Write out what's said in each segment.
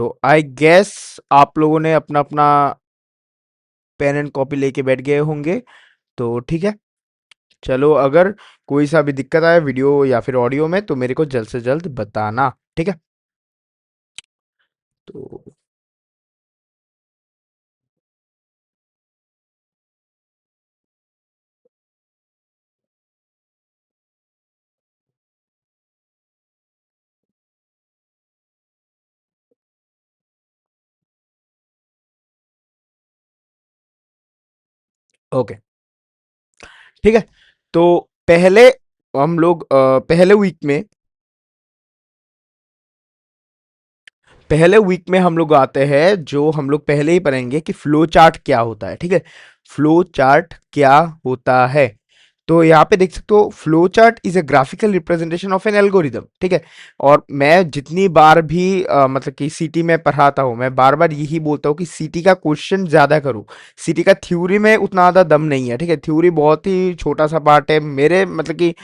तो I guess आप लोगों ने अपना अपना पेन एंड कॉपी लेके बैठ गए होंगे। तो ठीक है, चलो अगर कोई सा भी दिक्कत आए वीडियो या फिर ऑडियो में तो मेरे को जल्द से जल्द बताना, ठीक है। तो ओके, ठीक है। तो पहले हम लोग पहले वीक में हम लोग आते हैं, जो हम लोग पहले ही पढ़ेंगे कि फ्लो चार्ट क्या होता है, ठीक है। फ्लो चार्ट क्या होता है, तो यहाँ पे देख सकते हो flow chart is a graphical representation of N algorithm, ठीक है। और मैं जितनी बार भी मतलब कि सीटी में पढ़ाता हूँ, मैं बार बार यही बोलता हूँ कि सीटी का क्वेश्चन ज्यादा करूँ। सीटी का थ्योरी में उतना ज्यादा दम नहीं है, ठीक है। थ्योरी बहुत ही छोटा सा पार्ट है मेरे, मतलब कि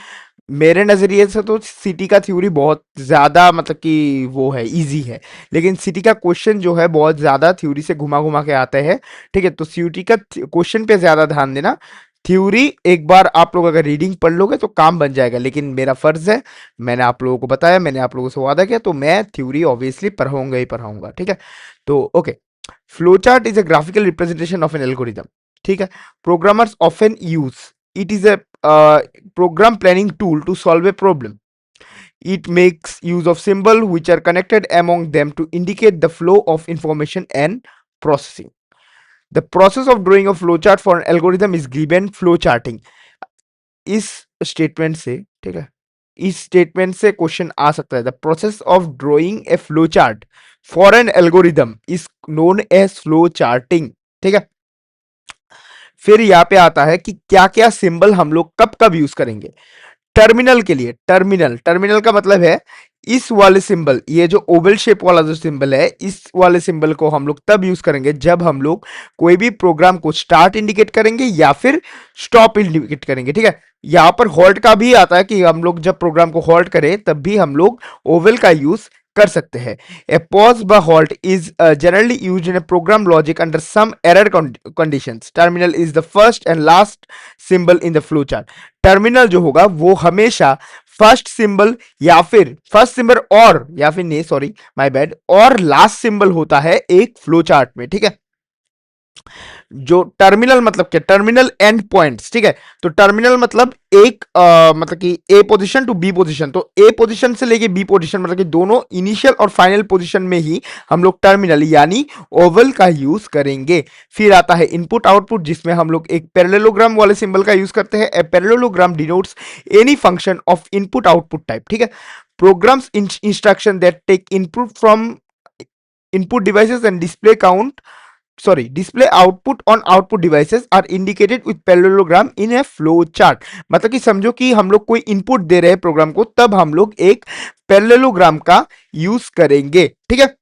मेरे नजरिए से तो सिटी का थ्योरी बहुत ज्यादा, मतलब कि वो है, इजी है। लेकिन सिटी का क्वेश्चन जो है बहुत ज्यादा थ्योरी से घुमा घुमा के आते हैं, ठीक है। तो सिटी का क्वेश्चन पे ज्यादा ध्यान देना। थ्योरी एक बार आप लोग अगर रीडिंग पढ़ लोगे तो काम बन जाएगा, लेकिन मेरा फर्ज है, मैंने आप लोगों को बताया, मैंने आप लोगों से वादा किया, तो मैं थ्योरी ऑब्वियसली पढ़ाऊंगा ही पढ़ाऊंगा, ठीक है। तो okay, flow chart is a graphical representation of an algorithm, ठीक है। Programmers often use it is a program planning tool to solve a problem. It makes use of symbols which are connected among them to indicate the flow of information and processing. The process of drawing a flowchart for an algorithm is given flowcharting. इस statement से, ठीक है, इस statement से question आ सकता है। The process of drawing a flow chart for an algorithm is known as flow charting, ठीक है। फिर यहाँ पे आता है कि क्या क्या सिंबल हम लोग कब कब यूज करेंगे। टर्मिनल के लिए, टर्मिनल टर्मिनल का मतलब है इस वाले सिंबल, ये जो ओवल शेप वाला जो सिंबल है, इस वाले सिंबल को हम लोग तब यूज करेंगे जब हम लोग कोई भी प्रोग्राम को स्टार्ट इंडिकेट करेंगे या फिर स्टॉप इंडिकेट करेंगे, ठीक है। यहां पर हॉल्ट का भी आता है कि हम लोग जब प्रोग्राम को हॉल्ट करें तब भी हम लोग ओवल का यूज कर सकते हैं। ए पॉज ब halt is generally use in a program logic under some error conditions. Terminal is the first and last symbol in the flow chart. Terminal जो होगा वो हमेशा फर्स्ट सिंबल या फिर फर्स्ट सिंबल और, या फिर नहीं, सॉरी माय बैड, और लास्ट सिंबल होता है एक फ्लो चार्ट में, ठीक है। जो टर्मिनल मतलब क्या, टर्मिनल एंड पॉइंट्स, ठीक है। तो टर्मिनल मतलब एक मतलब कि ए पोजीशन टू बी पोजीशन, तो ए पोजीशन से लेके बी पोजीशन, मतलब कि दोनों इनिशियल और फाइनल पोजीशन में ही हम लोग टर्मिनल यानी ओवल का यूज करेंगे। फिर आता है इनपुट आउटपुट, जिसमें हम लोग एक पैरेललोग्राम वाले सिंबल का यूज करते हैं। A parallelogram denotes any function of input output type, ठीक है। Programs instruction that take input from input devices and display output on output devices are indicated with parallelogram in a flow chart। मतलब कि समझो कि हम लोग कोई input दे रहे हैं प्रोग्राम को, तब हम लोग एक पैरेललोग्राम का यूज करेंगे, ठीक है।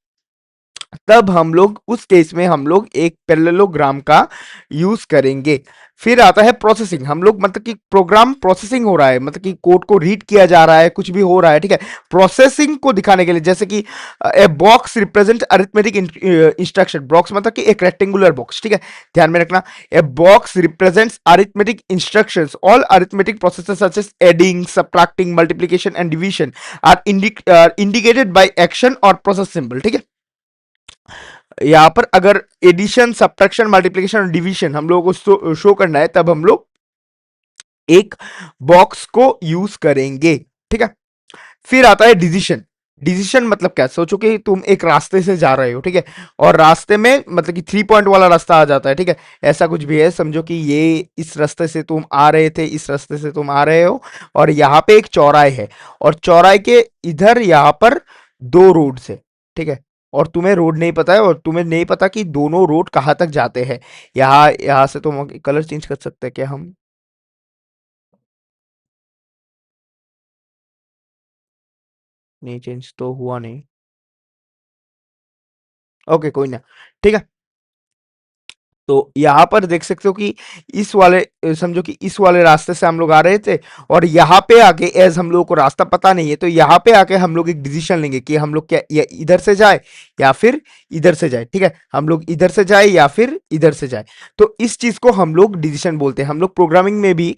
तब हम लोग उस केस में हम लोग एक पैरेललोग्राम का यूज करेंगे। फिर आता है प्रोसेसिंग। हम लोग मतलब कि प्रोग्राम प्रोसेसिंग हो रहा है, मतलब कि कोड को रीड किया जा रहा है, कुछ भी हो रहा है, ठीक है। प्रोसेसिंग को दिखाने के लिए, जैसे कि a box represent arithmetic instruction. Box मतलब कि एक रेक्टेंगुलर बॉक्स, ठीक है, ध्यान में रखना। A box represents arithmetic instructions. All arithmetic processes such as adding, subtracting, multiplication and division are indicated by action और प्रोसेस सिंबल, ठीक है। यहाँ पर अगर एडिशन, सब्ट्रैक्शन, मल्टीप्लिकेशन और डिवीजन हम लोगों को शो करना है, तब हम लोग एक बॉक्स को यूज करेंगे, ठीक है। फिर आता है डिसीजन। डिसीजन मतलब क्या, सोचो कि तुम एक रास्ते से जा रहे हो, ठीक है, और रास्ते में मतलब कि 3 पॉइंट वाला रास्ता आ जाता है, ठीक है। ऐसा कुछ भी है, समझो कि ये इस रास्ते से तुम आ रहे थे, इस रास्ते से तुम आ रहे हो, और यहाँ पे एक चौराहे है, और चौराहे के इधर यहाँ पर दो रोड है, ठीक है। और तुम्हें रोड नहीं पता है, और तुम्हें नहीं पता कि दोनों रोड कहाँ तक जाते हैं। यहाँ यहाँ से तुम कलर चेंज कर सकते हैं क्या हम? नहीं, चेंज तो हुआ नहीं। ओके, कोई ना, ठीक है। तो यहाँ पर देख सकते हो कि इस वाले समझो कि इस वाले रास्ते से हम लोग आ रहे थे, और यहाँ पे आके एज हम लोगों को रास्ता पता नहीं है, तो यहाँ पे आके हम लोग एक डिसीजन लेंगे कि हम लोग क्या इधर से जाए या फिर इधर से जाए। ठीक है, हम लोग इधर से जाए या फिर इधर से जाए। तो इस चीज को हम लोग डिसीजन बोलते हैं। हम लोग प्रोग्रामिंग में भी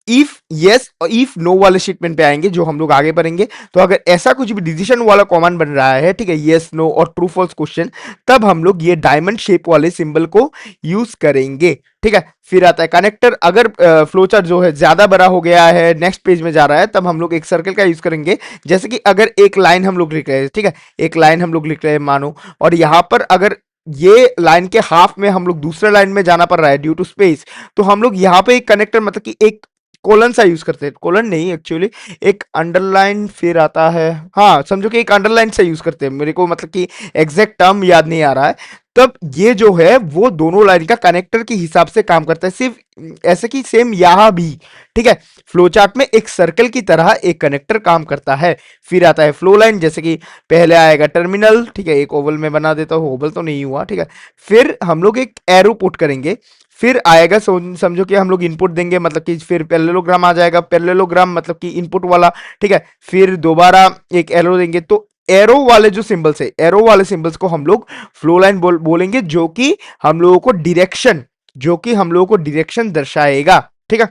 इफ यस और इफ नो वाले स्टेटमेंट पे आएंगे जो हम लोग आगे बढ़ेंगे। तो अगर ऐसा कुछ भी डिसीजन वाला कमांड बन रहा है, ठीक है, यस नो और ट्रू फॉल्स क्वेश्चन, तब हम लोग ये डायमंड शेप वाले सिंबल को यूज करेंगे। ठीक है, फिर आता है कनेक्टर। अगर फ्लोचार्ट जो है ज्यादा बड़ा हो गया है, नेक्स्ट पेज में जा रहा है, तब हम लोग एक सर्कल का यूज करेंगे। जैसे कि अगर एक लाइन हम लोग लिख रहे हैं, ठीक है, एक लाइन हम लोग लिख रहे हैं मानो, और यहां पर अगर ये लाइन के हाफ में हम लोग दूसरे लाइन में जाना पड़ रहा है ड्यू टू स्पेस, तो हम लोग यहाँ पे एक कनेक्टर मतलब कि एक कोलन सा यूज करते हैं। कोलन नहीं एक्चुअली, एक अंडरलाइन फिर आता है, हाँ समझो कि एक अंडरलाइन से यूज करते हैं। मेरे को मतलब कि एग्जैक्ट टर्म याद नहीं आ रहा है। तब ये जो है वो दोनों लाइन का कनेक्टर के हिसाब से काम करता है, सिर्फ ऐसे कि सेम यहां भी। ठीक है, फ्लो चार्ट में एक सर्कल की तरह एक कनेक्टर काम करता है। फिर आता है फ्लो लाइन, जैसे कि पहले आएगा टर्मिनल, ठीक है, एक ओवल में बना देता हूं, ओवल तो नहीं हुआ, ठीक है। फिर हम लोग एक एरो पुट करेंगे, फिर आएगा समझो कि हम लोग इनपुट देंगे, मतलब कि फिर पैरेललोग्राम आ जाएगा, पैरेललोग्राम मतलब कि इनपुट वाला। ठीक है, फिर दोबारा एक एरो देंगे। तो एरो वाले जो सिंबल्स है, एरो वाले सिंबल्स को हम लोग फ्लो लाइन बोलेंगे, जो कि हम लोगों को डायरेक्शन, जो कि हम लोगों को डायरेक्शन दर्शाएगा। ठीक है,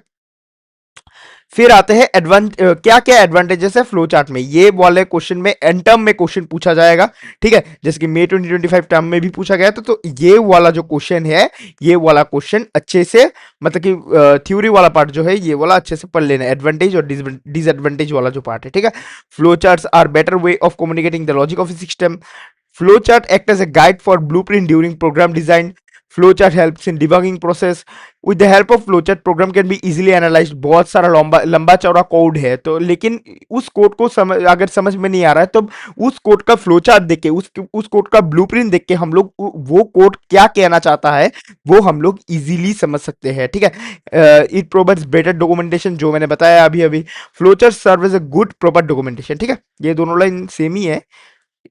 फिर आते हैं क्या क्या एडवांटेजेस है फ्लो चार्ट में। ये वाले क्वेश्चन में एन टर्म में क्वेश्चन पूछा जाएगा। ठीक है, जैसे कि मई 2025 टर्म में भी पूछा गया था। तो ये वाला जो क्वेश्चन है, ये वाला क्वेश्चन अच्छे से मतलब कि थ्योरी वाला पार्ट जो है, ये वाला अच्छे से पढ़ लेना, एडवांटेज और डिसएडवांटेज वाला जो पार्ट है। ठीक है, flow charts are better way of communicating the logic of system. Flowchart act as a guide for blueprint during program design. Flowchart helps in debugging process. With the help of flowchart, program can be easily analyzed. बहुत सारा लंबा लंबा चौड़ा code है, तो लेकिन उस code को अगर समझ में नहीं आ रहा है, तो उस कोड का फ्लोचार्ट देख के, उस कोड का ब्लूप्रिंट देख के हम लोग वो कोड क्या कहना चाहता है वो हम लोग इजीली समझ सकते हैं। ठीक है, इट प्रोवाइड्स बेटर डॉक्यूमेंटेशन, जो मैंने बताया अभी अभी। Flowchart serve as a good proper documentation. ठीक है, ये दोनों लाइन सेम ही है,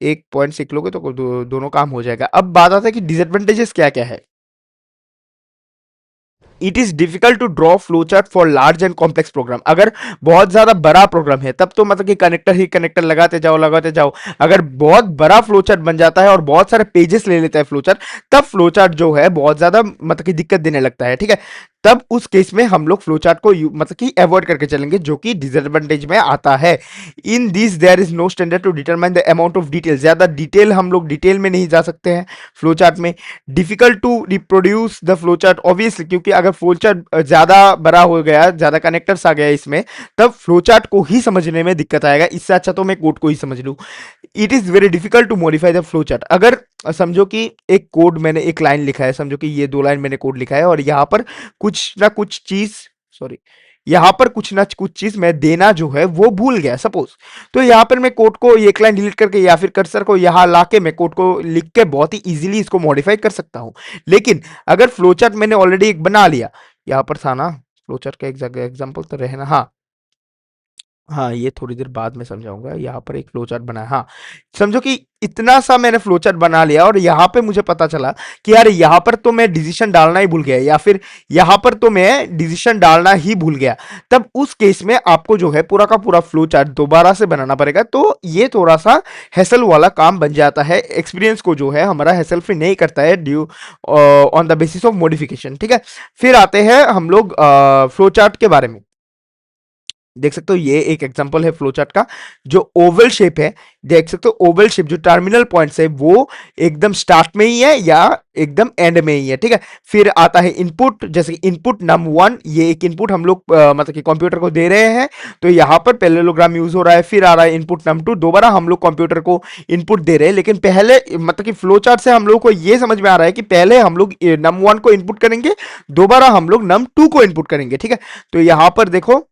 एक पॉइंट सीख लोगे तो दोनों काम हो जाएगा। अब बात आता है कि डिसएडवांटेजेस क्या क्या है। It is difficult to draw flow chart for large and complex program. अगर बहुत ज्यादा बड़ा प्रोग्राम है तब तो मतलब कि कनेक्टर ही कनेक्टर लगाते जाओ लगाते जाओ। अगर बहुत बड़ा फ्लो चार्ट बन जाता है और बहुत सारे पेजेस ले लेता है फ्लो चार्ट, तब फ्लो चार्ट जो है बहुत ज्यादा मतलब कि दिक्कत देने लगता है। ठीक है, तब उस केस में हम लोग फ्लो चार्ट को मतलब कि अवॉइड करके चलेंगे, जो कि डिसएडवांटेज में आता है। In this there is no standard to determine the amount of detail. ज्यादा डिटेल हम लोग डिटेल में नहीं जा सकते हैं फ्लो चार्ट में। Difficult to reproduce the flow chart, obviously, क्योंकि अगर फ्लो चार्ट ज्यादा बड़ा हो गया, ज्यादा कनेक्टर्स आ गया इसमें, तब फ्लो चार्ट को ही समझने में दिक्कत आएगा। इससे अच्छा तो मैं कोड को ही समझ लूं। It is very difficult to modify the flow chart. अगर समझो कि एक कोड मैंने एक लाइन लिखा है, समझो कि ये 2 लाइन मैंने कोड लिखा है, और यहाँ पर कुछ ना कुछ चीज, सॉरी, यहाँ पर कुछ ना कुछ चीज मैं देना जो है वो भूल गया सपोज। तो यहाँ पर मैं कोड को एक लाइन डिलीट करके या फिर कर्सर को यहाँ लाके मैं कोड को लिख के बहुत ही इजीली इसको मॉडिफाई कर सकता हूँ। लेकिन अगर फ्लोचार्ट मैंने ऑलरेडी एक बना लिया, यहाँ पर था ना फ्लोचार्ट का एग्जाम्पल तो रहना, हाँ हाँ, ये थोड़ी देर बाद में समझाऊंगा। यहाँ पर एक फ्लो चार्ट बनाया, हाँ, समझो कि इतना सा मैंने फ्लो चार्ट बना लिया, और यहाँ पे मुझे पता चला कि यार यहाँ पर तो मैं डिसीजन डालना ही भूल गया, या फिर यहाँ पर तो मैं डिसीजन डालना ही भूल गया। तब उस केस में आपको जो है पूरा का पूरा फ्लो चार्ट दोबारा से बनाना पड़ेगा। तो ये थोड़ा सा हैसल वाला काम बन जाता है। एक्सपीरियंस को जो है हमारा हैसल फ्री नहीं करता है due on the basis of modification. ठीक है, फिर आते हैं हम लोग फ्लो चार्ट के बारे में। देख सकते हो ये एक एग्जांपल है फ्लोचार्ट का, जो ओवल शेप है। देख सकते हो ओवल शेप जो टर्मिनल पॉइंट्स है वो एकदम स्टार्ट में ही है या एकदम एंड में ही है। ठीक है, फिर आता है इनपुट, जैसे इनपुट num1, ये एक इनपुट हम लोग मतलब कि कंप्यूटर को दे रहे हैं, तो यहाँ पर पैरेललोग्राम यूज हो रहा है। फिर आ रहा है इनपुट num2, दोबारा हम लोग कंप्यूटर को इनपुट दे रहे हैं, लेकिन पहले मतलब कि फ्लोचार्ट से हम लोग को ये समझ में आ रहा है कि पहले हम लोग num1 को इनपुट करेंगे, दोबारा हम लोग num2 को इनपुट करेंगे। ठीक है, तो यहाँ पर देखो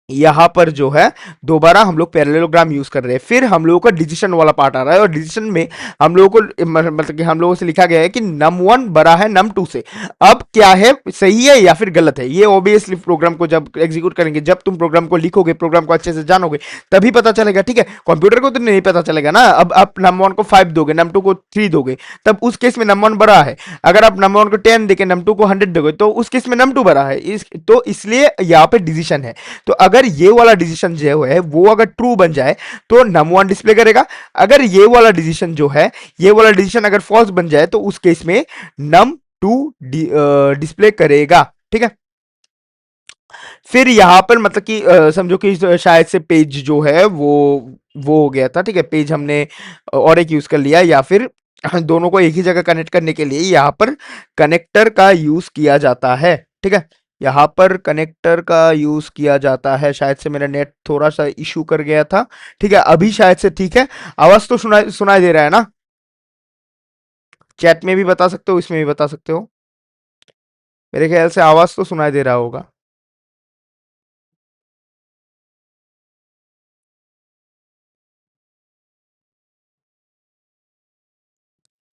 यहाँ पर जो है दोबारा हम लोग पैरेललोग्राम यूज कर रहे हैं। फिर हम लोगों का डिजिशन वाला पार्ट आ रहा है, और डिजिशन में हम लोगों को मतलब कि हम लोगों से लिखा गया है कि नम वन बड़ा है नम टू से। अब क्या है, सही है या फिर गलत है, ये ऑब्वियसली प्रोग्राम को जब एग्जीक्यूट करेंगे, जब तुम प्रोग्राम को लिखोगे, प्रोग्राम को अच्छे से जानोगे, तभी पता चलेगा। ठीक है, कंप्यूटर को तो नहीं पता चलेगा ना। अब आप नम वन को 5 दोगे, नम टू को 3 दोगे, तब उस केस में नम वन बड़ा है। अगर आप नम वन को 10 देके नम टू को 100 दोगे, तो उस केस में नम टू बड़ा है। तो इसलिए यहाँ पे डिसीजन है। तो अगर ये वाला डिसीजन जो है वो अगर ट्रू बन जाए तो नम वन डिस्प्ले करेगा। अगर ये वाला डिसीजन जो है, ये वाला डिसीजन अगर फॉल्स बन जाए, तो उस केस में नम टू डिस्प्ले करेगा। ठीक है, फिर यहां पर मतलब कि समझो कि शायद से पेज जो है वो हो गया था। ठीक है, पेज हमने और एक यूज कर लिया, या फिर दोनों को एक ही जगह कनेक्ट करने के लिए यहाँ पर कनेक्टर का यूज किया जाता है। ठीक है, यहाँ पर कनेक्टर का यूज किया जाता है। शायद से मेरा नेट थोड़ा सा इशू कर गया था। ठीक है, अभी शायद से ठीक है। आवाज तो सुनाई दे रहा है ना? चैट में भी बता सकते हो, इसमें भी बता सकते हो। मेरे ख्याल से आवाज तो सुनाई दे रहा होगा।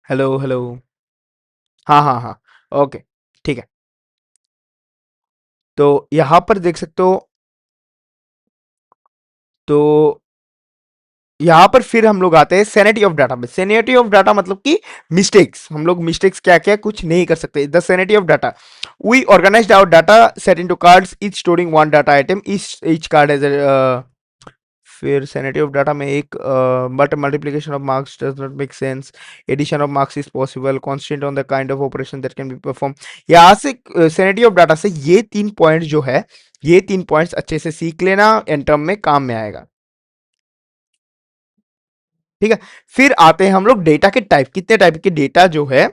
Hello hello. हाँ हाँ हाँ। ओके, ठीक है। तो यहां पर देख सकते हो। तो यहां पर फिर हम लोग आते हैं सैनिटी ऑफ डाटा में। सैनिटी ऑफ डाटा मतलब कि मिस्टेक्स, हम लोग मिस्टेक्स क्या क्या कुछ नहीं कर सकते। The sanity of data, we organized our data set into cards, each storing one data item, each card as फिर सैनिटी ऑफ डाटा में एक but multiplication of marks does not make sense, addition of marks is possible, constant on the kind of operation that can be perform. यहाँ से sanity of data से ये 3 point जो है, ये 3 पॉइंट्स अच्छे से सीख लेना, एंड टर्म में काम में आएगा। ठीक है, फिर आते हैं हम लोग डेटा के टाइप, कितने टाइप के डेटा जो है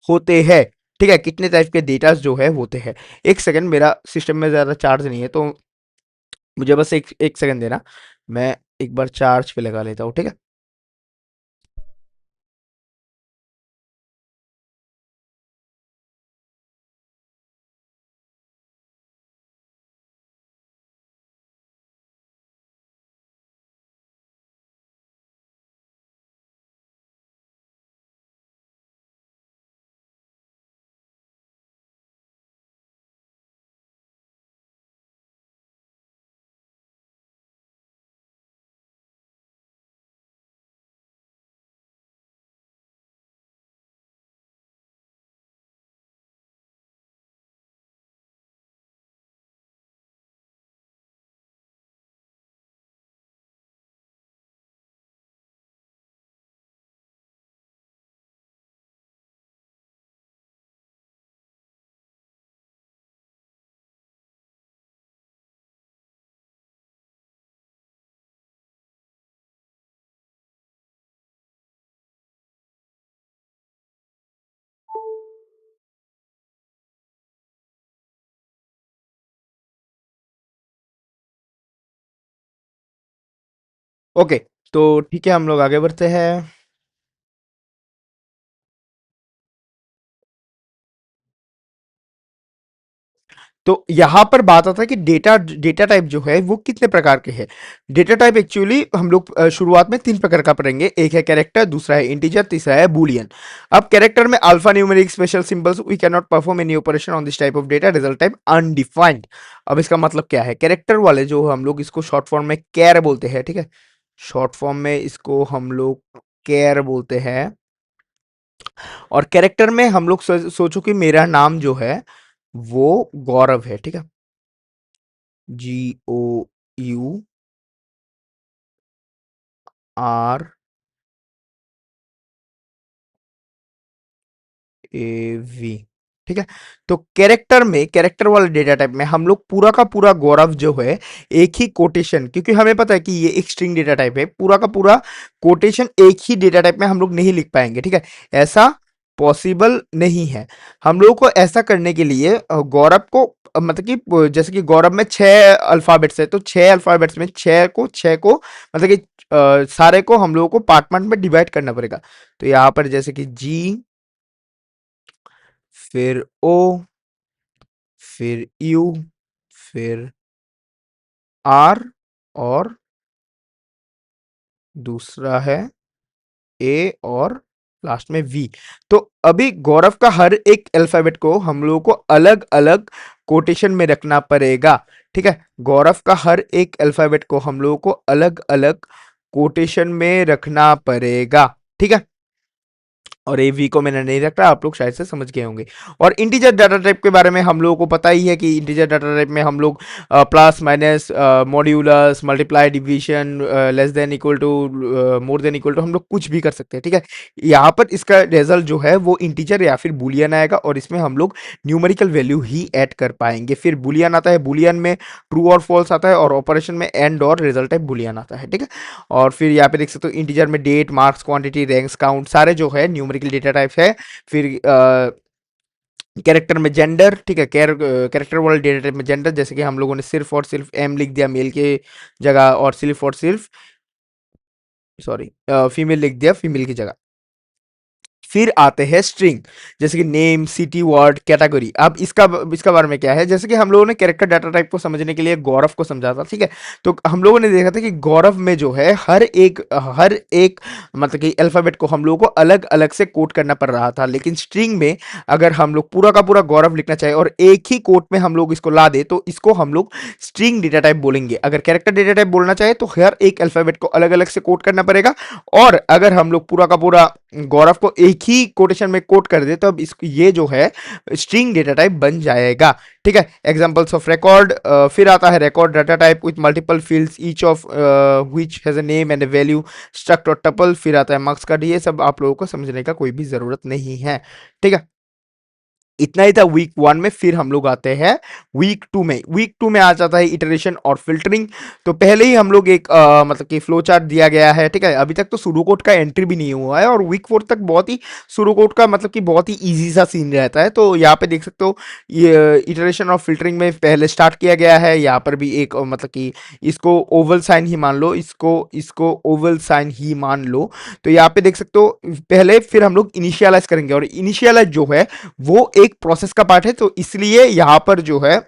होते हैं। ठीक है, कितने टाइप के डेटा जो है होते हैं। एक सेकंड, मेरा सिस्टम में ज्यादा चार्ज नहीं है, तो मुझे बस एक सेकंड देना। मैं एक बार चार्ज पे लगा लेता हूँ। ठीक है। ओके, तो ठीक है, हम लोग आगे बढ़ते हैं। तो यहां पर बात आता है कि डेटा डेटा टाइप जो है वो कितने प्रकार के हैं। डेटा टाइप एक्चुअली हम लोग शुरुआत में 3 प्रकार का पढ़ेंगे। एक है कैरेक्टर, दूसरा है इंटीजर, तीसरा है बूलियन। अब कैरेक्टर में alpha numeric special symbols, we can not perform any operation on this type of data, result type undefined. अब इसका मतलब क्या है, कैरेक्टर वाले जो हम लोग इसको शॉर्ट फॉर्म में कैर बोलते हैं। ठीक है, शॉर्ट फॉर्म में इसको हम लोग कैर बोलते हैं। और कैरेक्टर में हम लोग सोचो कि मेरा नाम जो है वो गौरव है। ठीक है, GOURAV। ठीक है, तो कैरेक्टर में, कैरेक्टर वाले डेटा टाइप में हम लोग पूरा का पूरा गौरव जो है एक ही कोटेशन, क्योंकि हमें पता है कि ये एक स्ट्रिंग डेटा टाइप है, पूरा का पूरा कोटेशन एक ही डेटा टाइप में हम लोग नहीं लिख पाएंगे। ठीक है, ऐसा पॉसिबल नहीं है। हम लोगों को ऐसा करने के लिए गौरव को मतलब कि जैसे कि गौरव में 6 अल्फाबेट्स है, तो 6 अल्फाबेट्स में 6 को मतलब कि सारे को हम लोगों को पार्ट पार्ट में डिवाइड करना पड़ेगा। तो यहाँ पर जैसे कि जी, फिर ओ, फिर यू, फिर आर और दूसरा है ए और लास्ट में वी। तो अभी गौरव का हर एक अल्फाबेट को हम लोगों को अलग अलग कोटेशन में रखना पड़ेगा। ठीक है, गौरव का हर एक अल्फाबेट को हम लोगों को अलग अलग कोटेशन में रखना पड़ेगा। ठीक है, और ए वी को मैंने नहीं रखा, आप लोग शायद से समझ गए होंगे। और इंटीजर डाटा टाइप के बारे में हम लोगों को पता ही है कि इंटीजर डाटा टाइप में हम लोग plus minus modulus multiply division less than equal to more than equal to हम लोग कुछ भी कर सकते हैं। ठीक है, यहाँ पर इसका रिजल्ट जो है वो इंटीजर या फिर बुलियन आएगा, और इसमें हम लोग न्यूमेरिकल वैल्यू ही ऐड कर पाएंगे। फिर बुलियन आता है, बुलियन में ट्रू और फॉल्स आता है, और ऑपरेशन में एंड और रिजल्ट टाइप बुलियन आता है। ठीक है, और फिर यहाँ पे देख सकते हो इंटीजर में date, marks, quantity, ranks, count सारे जो है न्यूमेरिकल डेटा टाइप्स है। फिर कैरेक्टर में जेंडर, ठीक है, कैरेक्टर वाले डेटा टाइप में जेंडर, जैसे कि हम लोगों ने सिर्फ और सिर्फ एम लिख दिया मेल के जगह, और सिर्फ सॉरी फीमेल लिख दिया फीमेल की जगह। फिर आते हैं स्ट्रिंग, जैसे कि नेम, सिटी, वर्ड, कैटेगरी। अब इसका इसका बारे में क्या है, जैसे कि हम लोगों ने कैरेक्टर डाटा टाइप को समझने के लिए गौरव को समझा था। ठीक है, तो हम लोगों ने देखा था कि गौरव में जो है हर एक मतलब कि अल्फाबेट को हम लोगों को अलग अलग से कोड करना पड़ रहा था। लेकिन स्ट्रिंग में अगर हम लोग पूरा का पूरा गौरव लिखना चाहे और एक ही कोड में हम लोग इसको ला दे, तो इसको हम लोग स्ट्रिंग डेटा टाइप बोलेंगे। अगर कैरेक्टर डेटा टाइप बोलना चाहे तो हर एक अल्फाबेट को अलग अलग से कोड करना पड़ेगा। और अगर हम लोग पूरा का पूरा गौरव को एक ही कोटेशन में कोट कर दे, तो अब इसको ये जो है स्ट्रिंग डेटा टाइप बन जाएगा। ठीक है, एग्जांपल्स ऑफ रिकॉर्ड, फिर आता है record data type with multiple fields each of which has a name and a value, struct और टपल। फिर आता है मार्क्स कार्ड। ये सब आप लोगों को समझने का कोई भी जरूरत नहीं है। ठीक है, इतना ही था वीक 1 में। फिर हम लोग आते हैं वीक 2 में। वीक 2 में आ जाता है इटरेशन और फिल्टरिंग। तो पहले ही हम लोग एक मतलब कि फ्लो चार्ट दिया गया है। ठीक है, अभी तक तो सुडो कोड का एंट्री भी नहीं हुआ है, और वीक 4 तक बहुत ही सुडो कोड का मतलब कि बहुत ही इजी सा सीन रहता है। तो यहाँ पे देख सकते हो ये इटरेशन और फिल्टरिंग में पहले स्टार्ट किया गया है। यहाँ पर भी एक मतलब कि इसको ओवल साइन ही मान लो, इसको इसको ओवल साइन ही मान लो। तो यहाँ पे देख सकते हो पहले फिर हम लोग इनिशियलाइज करेंगे, और इनिशियलाइज जो है वो एक प्रोसेस का पार्ट है। तो इसलिए यहां पर जो है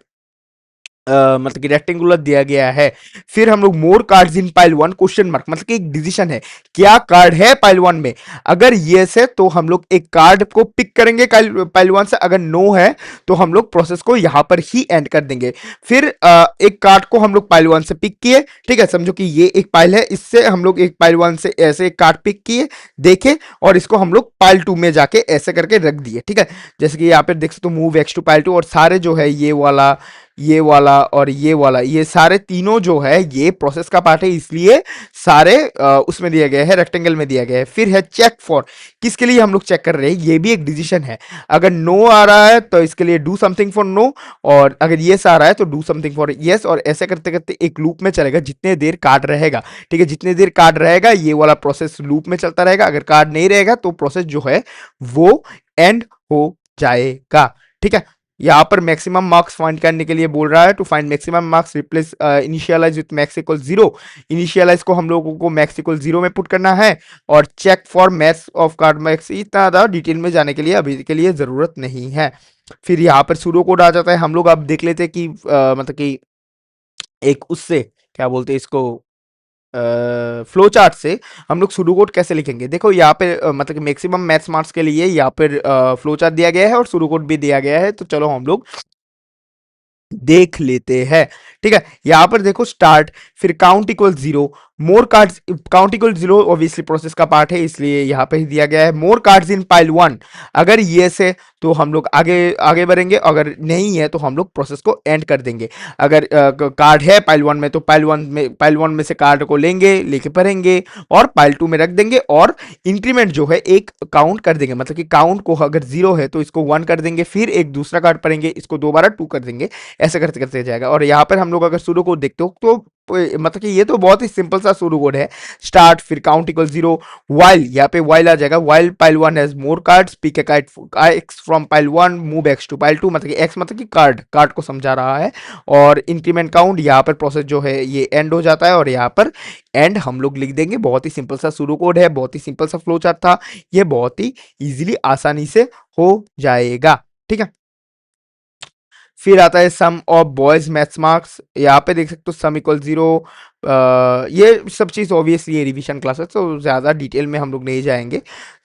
मतलब कि रेक्टेंगुलर दिया गया है। फिर हम लोग more cards in pile 1 question mark, मतलब कि एक डिसीजन है, क्या कार्ड है पाइल 1 में। अगर यस है तो हम लोग एक कार्ड को पिक करेंगे पाइल 1 से, अगर नो है तो हम लोग प्रोसेस को यहां पर ही एंड कर देंगे। फिर एक कार्ड को हम लोग पाइल 1 से पिक किए। ठीक है, समझो कि ये एक पाइल है, इससे हम लोग एक पाइल 1 से ऐसे एक कार्ड पिक किए, देखे, और इसको हम लोग पाइल 2 में जाके ऐसे करके रख दिए। ठीक है, जैसे कि यहाँ पे देख सकते हो मूव एक्स टू पाइल 2, और सारे जो है ये वाला और ये वाला, ये सारे तीनों जो है ये प्रोसेस का पार्ट है, इसलिए सारे उसमें दिया गया है, रेक्टेंगल में दिया गया है। फिर है चेक फॉर, किसके लिए हम लोग चेक कर रहे हैं, ये भी एक डिसीजन है। अगर नो आ रहा है तो इसके लिए डू समथिंग फॉर नो, और अगर यस आ रहा है तो डू समथिंग फॉर यस, और ऐसे करते करते एक लूप में चलेगा जितने देर कार्ड रहेगा। ठीक है, जितने देर कार्ड रहेगा ये वाला प्रोसेस लूप में चलता रहेगा। अगर कार्ड नहीं रहेगा तो प्रोसेस जो है वो एंड हो जाएगा। ठीक है, यहाँ पर मैक्सिमम मार्क्स फाइंड करने के लिए बोल रहा है, to find maximum marks replace initialize with max equal 0। Initialize को हम लोगों को मैक्स इक्वल 0 में पुट करना है, और check for maths of card max, इतना ज़्यादा डिटेल में जाने के लिए अभी के लिए ज़रूरत नहीं है। फिर यहाँ पर सूडो कोड आ जाता है। हम लोग अब देख लेते हैं कि मतलब कि एक उससे क्या बोलते हैं इसको, फ्लो चार्ट से हम लोग सुडो कोड कैसे लिखेंगे। देखो यहाँ पे मतलब कि मैक्सिमम मैथ्स मार्क्स के लिए यहाँ पर फ्लो चार्ट दिया गया है और सुडो कोड भी दिया गया है। तो चलो हम लोग देख लेते हैं। ठीक है, यहां पर देखो स्टार्ट, फिर count equal 0, more cards, count equal 0 obviously process का पार्ट है, इसलिए यहां पे ही दिया गया है। मोर कार्ड्स इन पाइल 1, अगर ये से तो हम लोग आगे आगे बढ़ेंगे, अगर नहीं है तो हम लोग प्रोसेस को एंड कर देंगे। अगर कार्ड है पाइल 1 में तो पाइल 1 में से कार्ड को लेंगे, लेके पढ़ेंगे, और पाइल 2 में रख देंगे, और इंक्रीमेंट जो है एक काउंट कर देंगे, मतलब कि काउंट को अगर 0 है तो इसको 1 कर देंगे, फिर एक दूसरा कार्ड पढ़ेंगे, इसको दोबारा 2 कर देंगे, ऐसे करते करते जाएगा। और यहाँ पर हम लोग अगर सूडो कोड देखते हो तो मतलब कि ये तो बहुत ही सिंपल सा सूडो कोड है। स्टार्ट, फिर काउंट इक्वल 0, वाइल, यहाँ पे वाइल आ जाएगा, while pile 1 has more cards, pick a card x from pile 1, move x to pile 2, मतलब कि एक्स मतलब कि कार्ड कार्ड को समझा रहा है, और इंक्रीमेंट काउंट, यहाँ पर प्रोसेस जो है ये एंड हो जाता है, और यहाँ पर एंड हम लोग लिख देंगे। बहुत ही सिंपल सा सूडो कोड है, बहुत ही सिंपल सा फ्लो चार्ट था, ये बहुत ही इजीली आसानी से हो जाएगा। ठीक है, फिर आता है sum of boys maths marks, यहाँ पे देख सकते हो सम इक्वल 0। ये सब चीज ऑब्वियसली ये रिवीजन क्लास है तो ज्यादा डिटेल में हम लोग नहीं जाएंगे।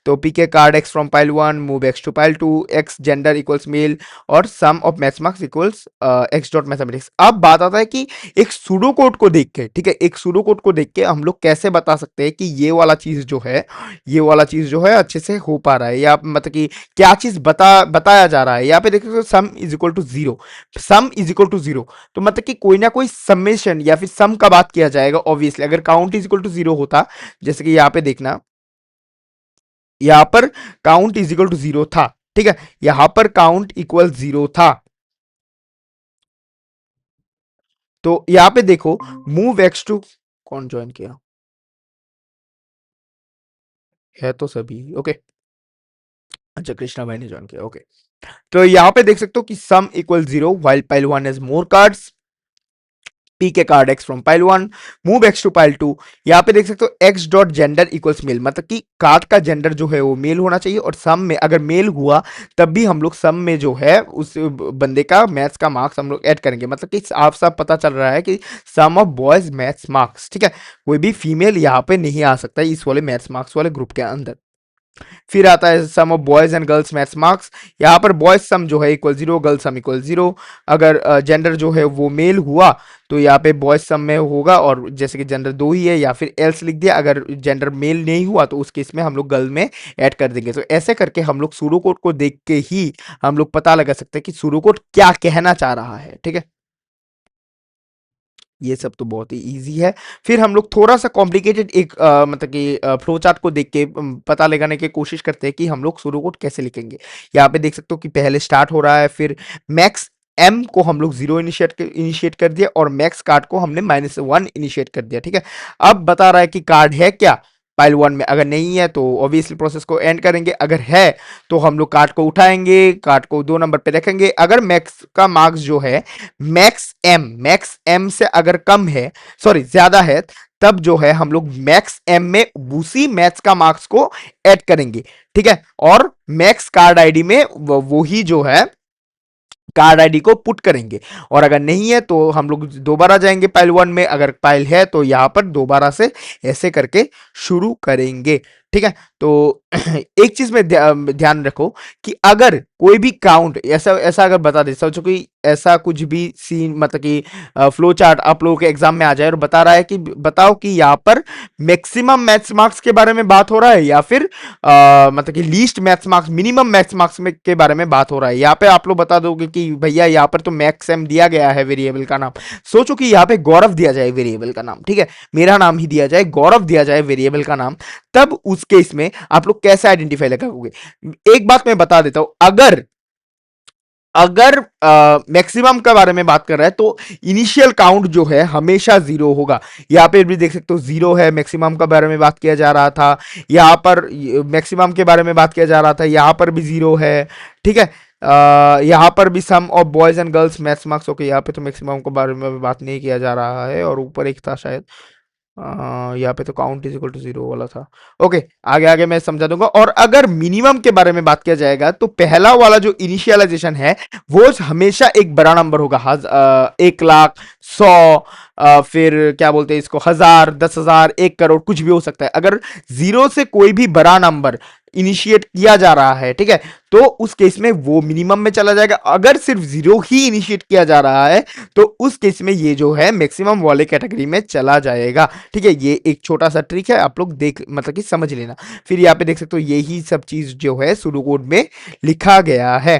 तो pick a card x from pile 1, move x to pile 2, X gender equals male, और sum of maths marks equals X dot mathematics. अब बात आता है कि एक सूडो कोड को देख के, ठीक है, एक सूडो कोड को देख के हम लोग कैसे बता सकते हैं कि ये वाला चीज जो है, ये वाला चीज जो है अच्छे से हो पा रहा है, या मतलब कि क्या चीज बताया जा रहा है। यहाँ पे देखो sum is equal to 0, sum is equal to 0, तो मतलब कि कोई ना कोई समेशन या फिर सम का बात किया जाएगा ऑब्वियसली। अगर काउंट इज इक्वल टू 0 होता, जैसे कि यहाँ पे देखना, यहां पर काउंट इज इक्वल टू 0 था, ठीक है, यहां पर काउंट इक्वल 0 था, तो यहां पे देखो मूव एक्स टू, कौन ज्वाइन किया है, तो सभी ओके, अच्छा कृष्णा भाई ने ज्वाइन किया, ओके। तो यहां पे देख सकते हो कि sum equal 0 while pile 1 has more cards, pick card x from pile 1, move x to pile 2। यहाँ पे देख सकते हो X dot gender equals male, मतलब कि कार्ड का जेंडर जो है वो मेल होना चाहिए, और सम में अगर मेल हुआ तब भी हम लोग सम में जो है उस बंदे का मैथ्स का मार्क्स हम लोग ऐड करेंगे, मतलब कि आप सब पता चल रहा है कि सम ऑफ बॉयज मैथ्स मार्क्स, ठीक है, कोई भी फीमेल यहाँ पे नहीं आ सकता इस वाले मैथ्स मार्क्स वाले ग्रुप के अंदर। फिर आता है sum of boys and girls maths marks, यहाँ पर बॉयज सम जो है इक्वल 0, गर्ल्स सम इक्वल 0। अगर जेंडर जो है वो मेल हुआ तो यहाँ पे बॉयज सम में होगा, और जैसे कि जेंडर 2 ही है या फिर एल्स लिख दिया, अगर जेंडर मेल नहीं हुआ तो उस केस में हम लोग गर्ल में ऐड कर देंगे। तो ऐसे करके हम लोग सूडो कोड को देख के ही हम लोग पता लगा सकते हैं कि सूडो कोड क्या कहना चाह रहा है, ठीक है। ये सब तो बहुत ही इजी है। फिर हम लोग थोड़ा सा कॉम्प्लिकेटेड एक मतलब कि फ्लो चार्ट को देख के पता लगाने की कोशिश करते हैं कि हम लोग सूडो कोड कैसे लिखेंगे। यहाँ पे देख सकते हो कि पहले स्टार्ट हो रहा है, फिर मैक्स एम को हम लोग 0 इनिशिएट कर दिया, और मैक्स कार्ड को हमने -1 इनिशिएट कर दिया, ठीक है। अब बता रहा है कि कार्ड है क्या पाइल 1 में, अगर नहीं है तो ऑब्वियसली प्रोसेस को एंड करेंगे, अगर है तो हम लोग कार्ड को उठाएंगे, कार्ड को 2 नंबर पे रखेंगे। अगर मैक्स का मार्क्स जो है मैक्स एम से अगर कम है, सॉरी ज्यादा है, तब जो है हम लोग मैक्स एम में उसी मैथ्स का मार्क्स को ऐड करेंगे, ठीक है, और मैक्स कार्ड आईडी में वो ही जो है कार्ड आईडी को पुट करेंगे। और अगर नहीं है तो हम लोग दोबारा जाएंगे पाइल 1 में, अगर पाइल है तो यहां पर दोबारा से ऐसे करके शुरू करेंगे, ठीक है। तो एक चीज में ध्यान रखो कि अगर कोई भी काउंट ऐसा ऐसा अगर बता दे, सोचो कि ऐसा कुछ भी सीन, मतलब कि फ्लो चार्ट आप लोगों के एग्जाम में आ जाए और बता रहा है कि बताओ कि यहाँ पर मैक्सिमम मैथ्स मार्क्स के बारे में बात हो रहा है या फिर मतलब कि least maths marks, minimum maths marks में के बारे में बात हो रहा है, यहाँ पे आप लोग बता दोगे कि भैया यहाँ पर तो मैक्स एम दिया गया है वेरिएबल का नाम। सोचो कि यहाँ पे गौरव दिया जाए वेरिएबल का नाम, ठीक है, मेरा नाम ही दिया जाए, गौरव दिया जाए वेरिएबल का नाम, तब उस केस में आप लोग कैसे आइडेंटिफाई लगाओगे। एक बात मैं बता देता हूं, अगर अगर मैक्सिमम के बारे में बात कर रहा है तो इनिशियल काउंट जो है हमेशा 0 होगा। यहाँ पे भी देख सकते हो 0 है, मैक्सिमम के बारे में बात किया जा रहा था, यहाँ पर मैक्सिमम के बारे में बात किया जा रहा था, यहाँ पर भी 0 है, ठीक है। यहाँ पर भी sum of boys and girls maths marks, okay, यहाँ पे तो मैक्सिमम के बारे में बात नहीं किया जा रहा है, और ऊपर एक था शायद, यहाँ पे तो काउंट इज इक्वल टू 0 वाला था, ओके, आगे आगे मैं समझा दूंगा। और अगर मिनिमम के बारे में बात किया जाएगा तो पहला वाला जो इनिशियलाइजेशन है वो हमेशा एक बड़ा नंबर होगा, 1 लाख, 100, फिर क्या बोलते हैं इसको, 1000, 10,000, 1 करोड़, कुछ भी हो सकता है। अगर 0 से कोई भी बड़ा नंबर इनिशिएट किया जा रहा है, ठीक है, तो उस केस में वो मिनिमम में चला जाएगा। अगर सिर्फ 0 ही इनिशिएट किया जा रहा है तो उस केस में ये जो है मैक्सिमम वाले कैटेगरी में चला जाएगा, ठीक है। ये एक छोटा सा ट्रिक है, आप लोग देख मतलब कि समझ लेना। फिर यहाँ पे देख सकते हो यही सब चीज जो है सूडो कोड में लिखा गया है,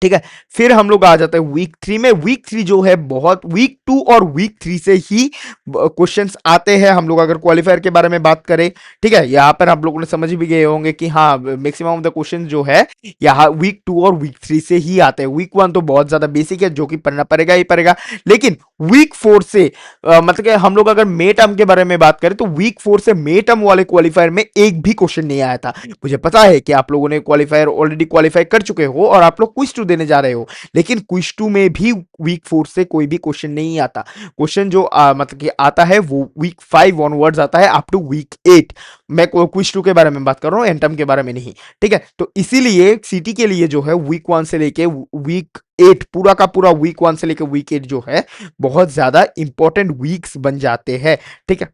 ठीक है। फिर हम लोग आ जाते हैं वीक 3 में। वीक 3 जो है बहुत, वीक 2 और वीक 3 से ही क्वेश्चंस आते हैं। हम लोग अगर क्वालिफायर के बारे में बात करें, ठीक है, यहाँ पर हम लोगों ने समझ भी गए होंगे कि हाँ मैक्सिमम ऑफ द क्वेश्चन जो है यहाँ वीक 2 और वीक 3 से ही आते हैं। वीक 1 तो बहुत ज्यादा बेसिक है जो कि पढ़ना पड़ेगा ही पड़ेगा, लेकिन वीक 4 से मतलब कि हम लोग अगर मे टर्म के बारे में बात करें तो वीक 4 से मे टर्म वाले क्वालिफायर में एक भी क्वेश्चन नहीं आया था। मुझे पता है कि आप लोगों ने क्वालिफायर ऑलरेडी क्वालिफाई कर चुके हो और आप लोग क्विज 2 देने जा रहे हो। लेकिन क्विज 2 में भी वीक 4 से कोई भी क्वेश्चन नहीं आता। क्वेश्चन जो मतलब कि आता है वो वीक 5 ऑनवर्ड्स आता है अप टू वीक 8। मैं क्विज 2 के बारे में बात कर रहा हूँ, एंटम के बारे में नहीं। ठीक है, तो इसीलिए सीटी के लिए जो है वीक 1 से लेके वीक 8, पूरा का पूरा वीक 1 से लेके वीक 8 जो है बहुत ज्यादा इंपॉर्टेंट वीक्स बन जाते हैं। ठीक है,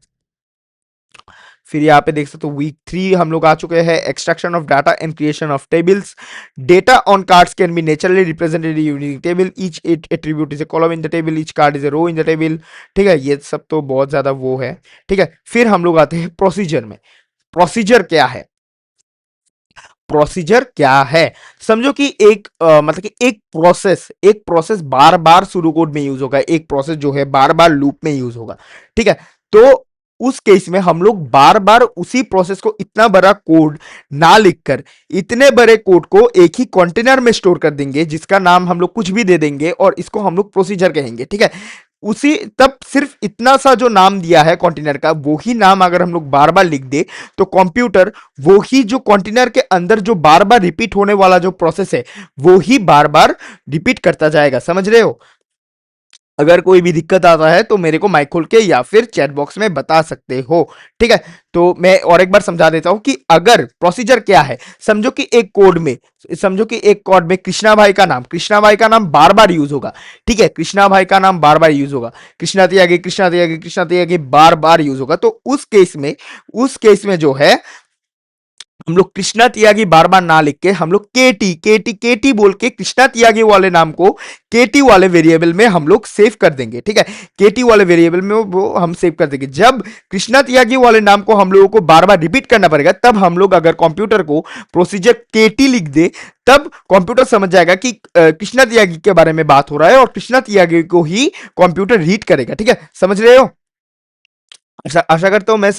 फिर यहाँ पे देख सकते हो वीक 3 हम लोग आ चुके हैं। Extraction of data and creation of tables. Data on cards can be naturally represented unique table, each attribute is a column in the table, each card is a row in the table. ठीक है, ये सब तो बहुत ज्यादा वो है। ठीक है, फिर हम लोग आते हैं प्रोसीजर में। प्रोसीजर क्या है? प्रोसीजर क्या है? समझो कि एक मतलब कि एक प्रोसेस बार बार सुडो कोड में यूज होगा, एक प्रोसेस जो है बार बार लूप में यूज होगा। ठीक है, तो उस केस में हम लोग बार बार उसी प्रोसेस को इतना बड़ा कोड ना लिखकर इतने बड़े कोड को एक ही कंटेनर में स्टोर कर देंगे, जिसका नाम हम लोग कुछ भी दे देंगे और इसको हम लोग प्रोसीजर कहेंगे। ठीक है, उसी तब सिर्फ इतना सा जो नाम दिया है कंटेनर का, वो ही नाम अगर हम लोग बार बार लिख दे तो कंप्यूटर वो ही जो कंटेनर के अंदर जो बार बार रिपीट होने वाला जो प्रोसेस है वो ही बार बार रिपीट करता जाएगा। समझ रहे हो? अगर कोई भी दिक्कत आता है तो मेरे को माइक खोल के या फिर चैट बॉक्स में बता सकते हो। ठीक है, तो मैं और एक बार समझा देता हूं कि अगर प्रोसीजर क्या है। समझो कि एक कोड में कृष्णा भाई का नाम बार बार यूज होगा। ठीक है, कृष्णा भाई का नाम बार बार यूज होगा, कृष्णा त्यागी बार बार यूज होगा। तो उस केस में जो है हम लोग कृष्णा त्यागी बार बार ना लिख के हम लोग केटी बोल के कृष्णा त्यागी वाले नाम को केटी वाले वेरिएबल में हम लोग सेव कर देंगे। ठीक है, केटी वाले वेरिएबल में वो हम सेव कर देंगे। जब कृष्णा त्यागी वाले नाम को हम लोगों को बार बार रिपीट करना पड़ेगा, तब हम लोग अगर कंप्यूटर को प्रोसीजर केटी लिख दे, तब कंप्यूटर समझ जाएगा कि कृष्णा त्यागी के बारे में बात हो रहा है और कृष्णा त्यागी को ही कंप्यूटर रीड करेगा। ठीक है, समझ रहे हो? आशा आशा करता हूं मैं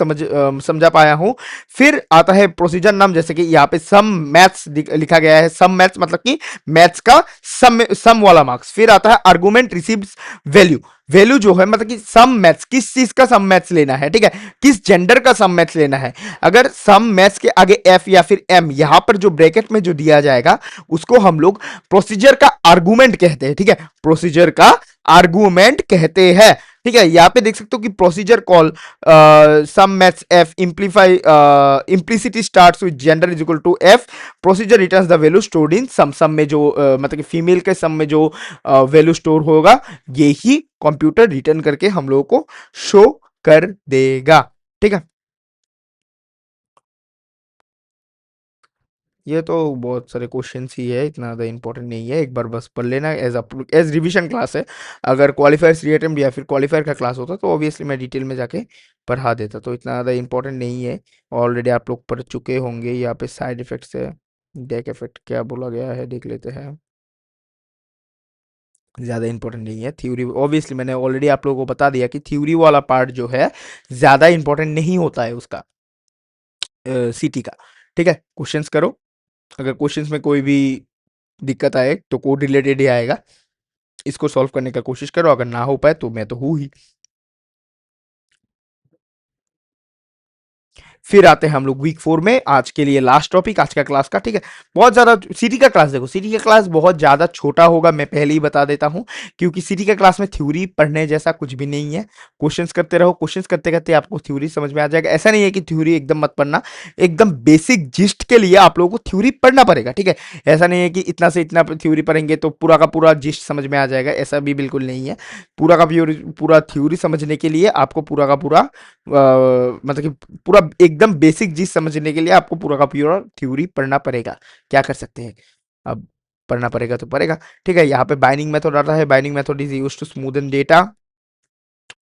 समझा पाया हूं। फिर आता है प्रोसीजर नाम, जैसे कि यहाँ पे सम मैथ्स लिखा गया है। सम मैथ्स मतलब कि मैथ्स का सम वाला मार्क्स। फिर आता है आर्गुमेंट रिसीव्स वैल्यू। वैल्यू जो है मतलब कि सम मैथ्स, किस चीज का सम मैथ्स लेना है। ठीक है, किस जेंडर का सम मैथ्स लेना है। अगर सम मैथ्स के आगे एफ या फिर एम यहां पर जो ब्रैकेट में जो दिया जाएगा उसको हम लोग प्रोसीजर का आर्गुमेंट कहते हैं। ठीक है, प्रोसीजर का आर्गुमेंट कहते हैं। ठीक है, यहाँ पे देख सकते हो कि procedure call sum maths F simplify implicitly starts with gender is equal to F. Procedure returns the value stored in sum में जो मतलब कि फीमेल के सम में जो वैल्यू स्टोर होगा, ये ही कंप्यूटर रिटर्न करके हम लोगों को शो कर देगा। ठीक है, ये तो बहुत सारे क्वेश्चंस ही है, इतना ज़्यादा इंपॉर्टेंट नहीं है। एक बार बस पढ़ लेना, एज रिवीजन क्लास है। अगर क्वालिफायर सी अटेम्प्ट या फिर क्वालिफायर का क्लास होता तो ऑब्वियसली मैं डिटेल में जाके पढ़ा देता, तो इतना ज़्यादा इंपॉर्टेंट नहीं है। ऑलरेडी आप लोग पढ़ चुके होंगे। यहाँ पे साइड इफेक्ट्स है, डेक इफेक्ट क्या बोला गया है देख लेते हैं। ज़्यादा इंपॉर्टेंट नहीं है थ्योरी, ऑब्वियसली मैंने ऑलरेडी आप लोगों को बता दिया कि थ्योरी वाला पार्ट जो है ज़्यादा इंपॉर्टेंट नहीं होता है उसका, सीटी का। ठीक है, क्वेश्चंस करो। अगर क्वेश्चंस में कोई भी दिक्कत आए तो कोड रिलेटेड ही आएगा, इसको सॉल्व करने का कोशिश करो। अगर ना हो पाए तो मैं तो हूँ ही। फिर आते हैं हम लोग वीक 4 में, आज के लिए लास्ट टॉपिक आज का क्लास का। ठीक है, बहुत ज्यादा सिटी का क्लास, देखो सिटी का क्लास बहुत ज्यादा छोटा होगा, मैं पहले ही बता देता हूं, क्योंकि सिटी का क्लास में थ्योरी पढ़ने जैसा कुछ भी नहीं है। क्वेश्चंस करते रहो, क्वेश्चंस करते करते आपको थ्योरी समझ में आ जाएगा। ऐसा नहीं है कि थ्योरी एकदम मत पढ़ना, एकदम बेसिक जिस्ट के लिए आप लोगों को थ्योरी पढ़ना पड़ेगा। ठीक है, ऐसा नहीं है कि इतना से इतना थ्योरी पढ़ेंगे तो पूरा का पूरा जिस्ट समझ में आ जाएगा, ऐसा भी बिल्कुल नहीं है। पूरा का पूरा थ्योरी समझने के लिए आपको पूरा का पूरा मतलब कि पूरा एकदम बेसिक चीज समझने के लिए आपको पूरा का पूरा थ्योरी पढ़ना पड़ेगा। क्या कर सकते हैं, अब पढ़ना पड़ेगा तो पड़ेगा। ठीक है, यहाँ पे बाइंडिंग मेथड आता है। Binding method is use to smoothen data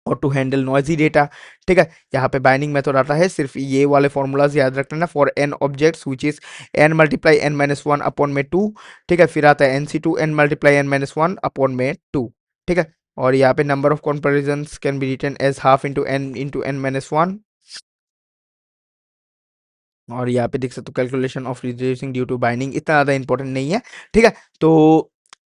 और टू हैंडल नॉइजी डेटा। ठीक है, यहाँ पे बाइंडिंग मेथड आता है, सिर्फ ये वाले फॉर्मूलाज याद रख लेना। For n objects which is n multiply n minus one upon में टू। ठीक है, फिर आता है n C two n multiply n minus one upon में टू। ठीक है, और यहाँ पे number of comparison can be written as half into n minus one. और यहाँ पे देख सकते हो calculation of reducing due to binding, इतना ज़्यादा इंपॉर्टेंट नहीं है। ठीक है, तो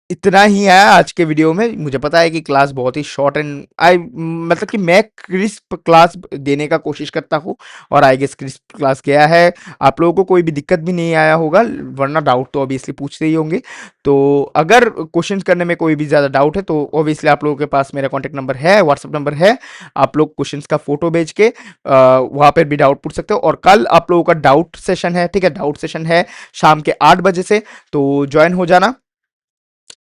इतना ही है आज के वीडियो में। मुझे पता है कि क्लास बहुत ही शॉर्ट एंड आई मतलब कि मैं क्रिस्प क्लास देने का कोशिश करता हूँ, और आई गेस क्रिस्प क्लास गया है। आप लोगों को कोई भी दिक्कत भी नहीं आया होगा, वरना डाउट तो ऑब्वियसली पूछते ही होंगे। तो अगर क्वेश्चंस करने में कोई भी ज़्यादा डाउट है तो ऑब्वियसली आप लोगों के पास मेरा कॉन्टैक्ट नंबर है, व्हाट्सअप नंबर है। आप लोग क्वेश्चंस का फोटो भेज के वहाँ पर भी डाउट पूछ सकते हो। और कल आप लोगों का डाउट सेशन है, ठीक है, डाउट सेशन है शाम के 8 बजे से, तो ज्वाइन हो जाना।